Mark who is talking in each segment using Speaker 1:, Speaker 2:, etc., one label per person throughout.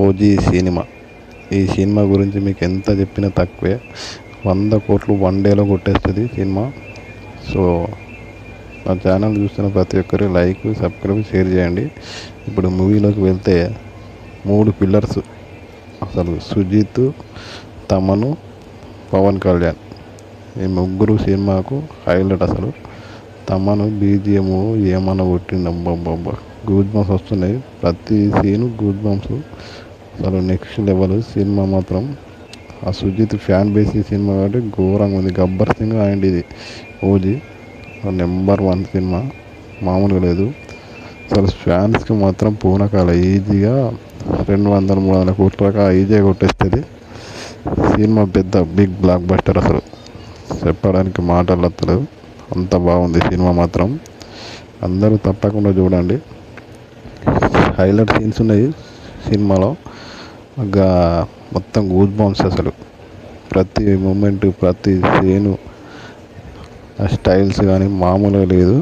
Speaker 1: OG cinema. ఈ cinema గురించి మీకు ఎంత చెప్పినా తక్కువే. 100 కోట్లు వన్ డేలో కొట్టేస్తుంది సినిమా. సో నా ఛానల్ చూస్తున్న ప్రతి ఒక్కరు లైక్, సబ్స్క్రైబ్, షేర్ చేయండి. ఇప్పుడు మూవీలోకి వెళ్తే 3 పిల్లర్స్ అసలు సుజిత్, తమను, పవన్ కళ్యాణ్ ఈ ముగ్గురు సినిమాకు హైలైట్. అసలు తమను బీజిఎం ఏమన్నా కొట్టిండబ్బబ్బబ్బా, గూజ్ బంప్స్ వస్తున్నాయి. ప్రతి సీను గూజ్ బంప్స్. అసలు నెక్స్ట్ లెవెల్ సినిమా మాత్రం. ఆ సుజిత్ ఫ్యాన్ బేస్ ఈ సినిమా కాబట్టి ఘోరంగా ఉంది. గబ్బర్ సింగ్ అండ్ ఇది ఓజీ నెంబర్ 1 సినిమా, మామూలుగా లేదు. అసలు ఫ్యాన్స్కి మాత్రం పూనకాల ఈజీగా 200-300 కోట్ల దాకా ఈజీగా కొట్టేస్తుంది సినిమా. పెద్ద బిగ్ బ్లాక్ బస్టర్. అసలు చెప్పడానికి మాటలు వస్తలేవు, అంత బాగుంది సినిమా మాత్రం. అందరూ తప్పకుండా చూడండి. హైలైట్ సీన్స్ ఉన్నాయి సినిమాలో. మొత్తం గూజ్ బంప్స్. అసలు ప్రతి మూమెంట్, ప్రతి సీను, ఆ స్టైల్స్ కానీ మామూలుగా లేదు.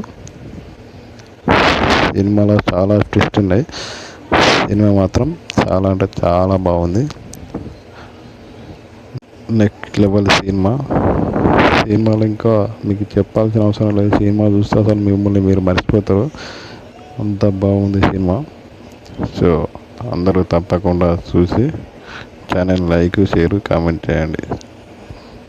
Speaker 1: సినిమాలో చాలా ట్విస్ట్ ఉన్నాయి. సినిమా మాత్రం చాలా అంటే చాలా బాగుంది. Next level cinema. సినిమాలో ఇంకా మీకు చెప్పాల్సిన అవసరం లేదు. సినిమా చూస్తే అసలు మిమ్మల్ని మీరు మర్చిపోతారు, అంత బాగుంది సినిమా. సో అందరూ తప్పకుండా చూసి ఛానల్ లైక్, షేర్, కామెంట్ చేయండి.